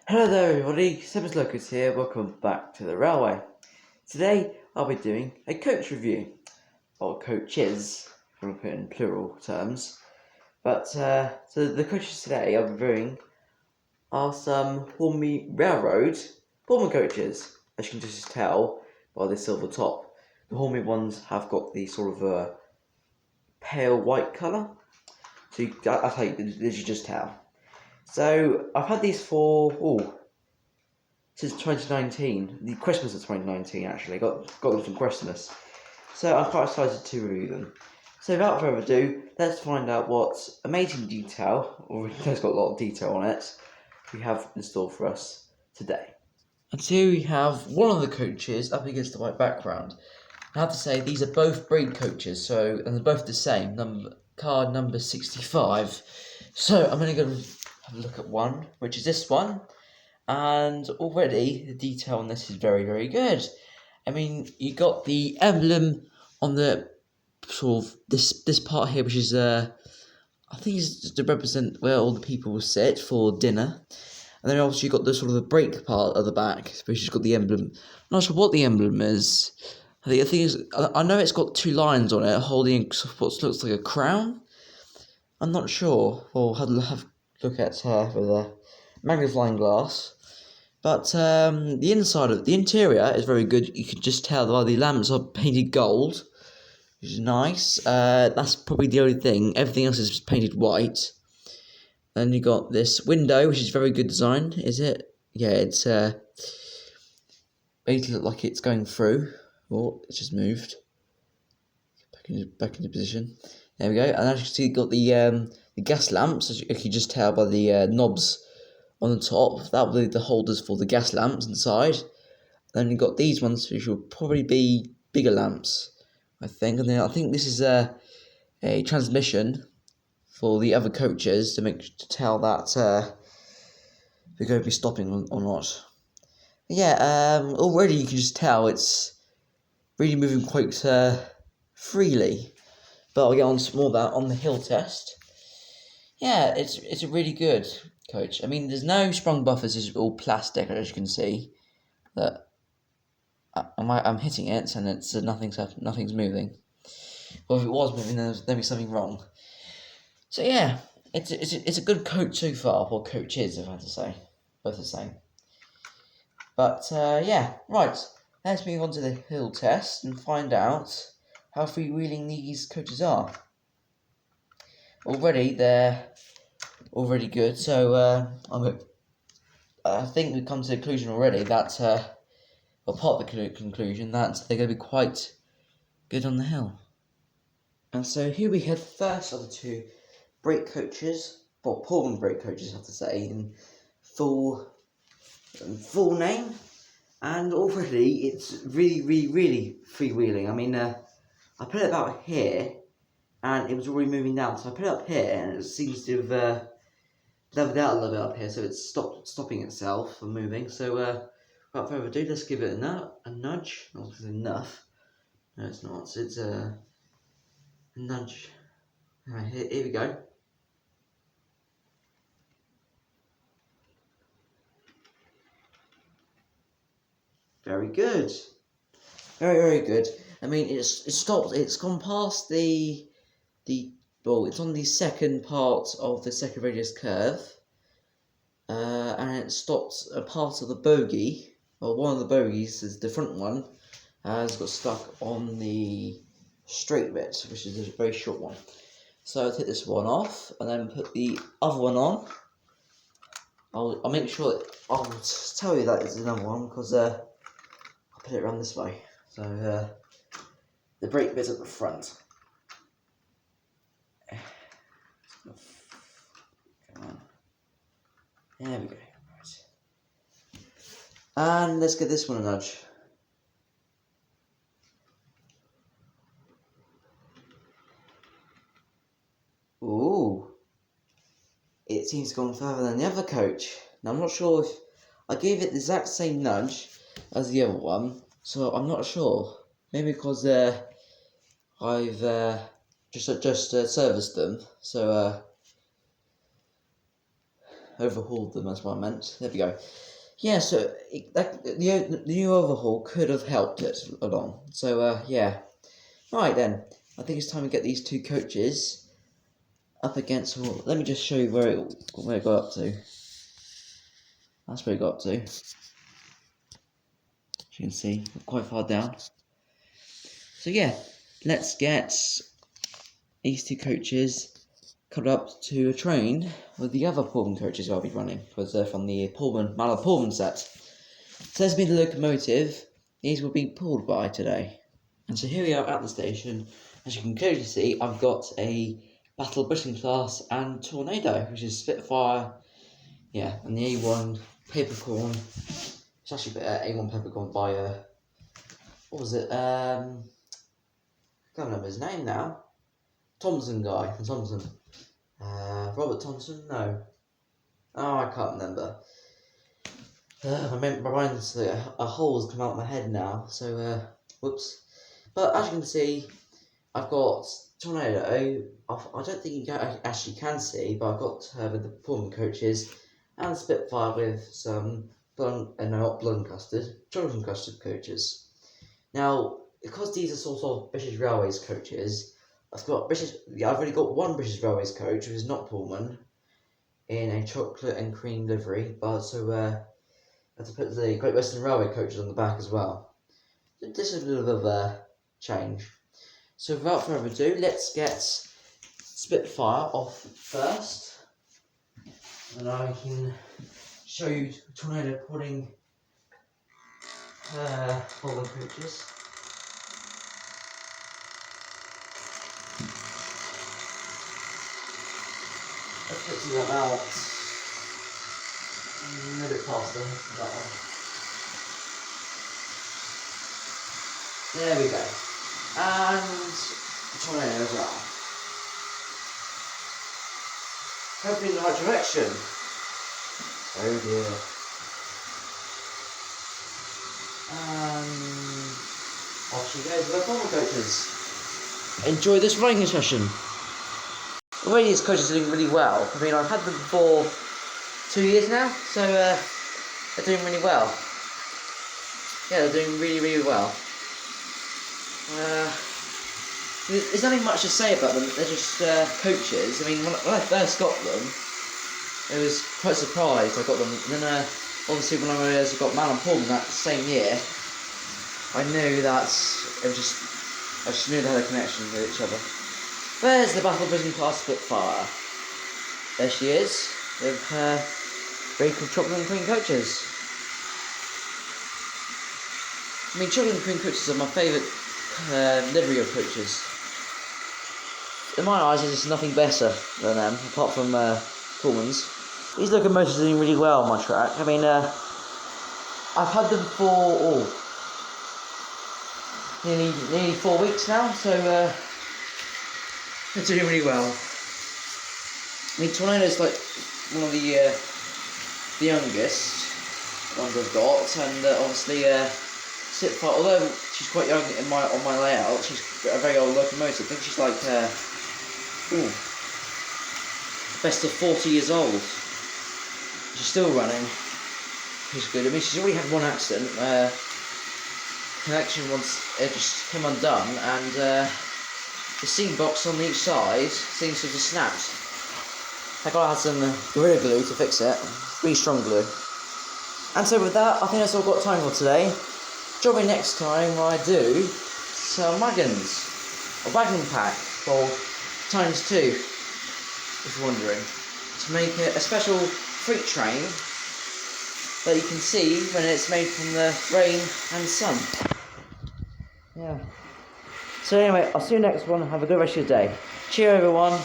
Hello there everybody, Sebas Locus here, welcome back to the railway. Today I'll be doing a coach review, or coaches, if I'm put in plural terms. But so the coaches today I'll be reviewing are some Hornby Railroad Pullman coaches. As you can just tell by the silver top, the Hornby ones have got the sort of pale white colour, so that's how you just tell. So I've had these for since 2019, the Christmas of 2019 actually, got them from Christmas. So I'm quite excited to review them. So without further ado, let's find out what amazing detail, or it's got a lot of detail on it, we have in store for us today. And here we have one of the coaches up against the white background. I have to say these are both breed coaches, and they're both the same, card number 65. So I'm going to go have a look at one, which is this one. And already the detail on this is very, very good. I mean, you got the emblem on the sort of this part here, which is I think it's to represent where all the people will sit for dinner. And then obviously you got the sort of the break part at the back, which has got the emblem. I'm not sure what the emblem is. I think I know it's got two lions on it holding what looks like a crown. I'm not sure. We'll have a look at her with a magnifying glass. But the interior is very good. You can just tell that the lamps are painted gold, which is nice. That's probably the only thing. Everything else is painted white. Then you got this window, which is very good design. Is it? Yeah, it's basically look like it's going through. Oh, it's just moved. Back into position. There we go. And as you can see, you got the gas lamps, as you can just tell by the knobs on the top. That will be the holders for the gas lamps inside. Then you've got these ones, which will probably be bigger lamps, I think. And then I think this is a transmission for the other coaches to tell that they're going to be stopping or not. Yeah, already you can just tell it's really moving quite freely. But I'll get on to more of that on the hill test. Yeah, it's a really good coach. I mean, there's no sprung buffers, it's all plastic, as you can see. That I'm hitting it, and it's nothing's moving. Well, if it was moving, there'd be something wrong. So yeah, it's a good coach so far, or coaches, if I had to say, both the same. But yeah, right. Let's move on to the hill test and find out how freewheeling these coaches are. Already they're already good, so I think we've come to the conclusion already that, or part of the conclusion, that they're going to be quite good on the hill. And so here we have the first of the two brake coaches, well, Pullman brake coaches, I have to say, in full name. And already it's really freewheeling. I mean, I put it about here, and it was already moving down. So I put it up here, and it seems to have leveled out a little bit up here. So it's stopping itself from moving. So without further ado, let's give it a nudge. Not enough. No, it's not. It's a nudge. Alright, here we go. Very good. Very good. I mean, it's stopped. It's gone past well, it's on the second part of the second radius curve, and it stopped a part of the bogie. Well, one of the bogies is the front one, has got stuck on the straight bit, which is a very short one. So I'll take this one off, and then put the other one on. I'll make sure that I'll tell you that it's another one, because I'll put it around this way. So the brake bit at the front. Come on. There we go. Right. And let's give this one a nudge. Ooh. It seems to go on further than the other coach. Now I'm not sure if I gave it the exact same nudge as the other one, so I'm not sure. Maybe because I've just serviced them, so overhauled them, that's what I meant. There we go. Yeah, so the new overhaul could have helped it along. So, yeah. Right then, I think it's time to get these two coaches up against. Well, let me just show you where it got up to. That's where it got up to. As you can see, quite far down. So yeah, let's get these two coaches cut up to a train with the other Pullman coaches I'll be running, because they're from the Pullman set. So there's been the locomotive these will be pulled by today. And so here we are at the station. As you can clearly see, I've got a Battle Britain class and Tornado, which is Spitfire, yeah, and the A1 Peppercorn. It's actually A1 Peppercorn by what was it? I can't remember his name now. Thompson guy from Thompson. Robert Thompson? No. Oh, I can't remember. My mind's a hole's come out of my head now. So whoops. But as you can see, I've got Tornado. I don't think you actually can see, but I've got with the Pullman coaches and Spitfire with some not blood custard, chocolate custard coaches. Now, because these are sort of British Railways coaches, I've already got one British Railways coach, which is not Pullman, in a chocolate and cream livery, but also I have to put the Great Western Railway coaches on the back as well. This is a little bit of a change. So without further ado, let's get Spitfire off first, and I can show you Tornado putting Pullman coaches. Let's put them out a little bit faster, that one. There we go. And Tornado as well. Hopefully in the right direction. Oh dear. Off she goes with the Pullman coaches. Enjoy this riding session. Already these coaches are doing really well. I mean, I've had them for 2 years now, so they're doing really well. Yeah, they're doing really, really well. There's nothing much to say about them. They're just coaches. I mean, when I first got them, I was quite surprised I got them. And then, obviously, when I got Man and Pullman that same year, I knew that I just knew they had a connection with each other. There's the Battle Britain class Spitfire. There she is, with her very cool chocolate and cream coaches. I mean, chocolate and cream coaches are my favourite livery of coaches. In my eyes, there's nothing better than them, apart from Pullman's. These locomotives are doing really well on my track. I mean, I've had them for nearly 4 weeks now, so they're doing really well. I mean, Tornado's like one of the youngest ones I've got, and obviously Spitfire, although she's quite young on my layout, she's got a very old locomotive. I think she's like best of 40 years old. She's still running. She's good. I mean, she's already had one accident. Connection once just came undone, and the seam box on each side seems to have just snapped. I gotta have some Gorilla Glue to fix it. Really strong glue. And so with that, I think that's all I've got time for today. Join me next time when I do some wagons. A wagon pack called ×2, if you're wondering. To make it a special freight train that you can see when it's made from the rain and sun. Yeah. So anyway, I'll see you next one. Have a good rest of your day. Cheer everyone.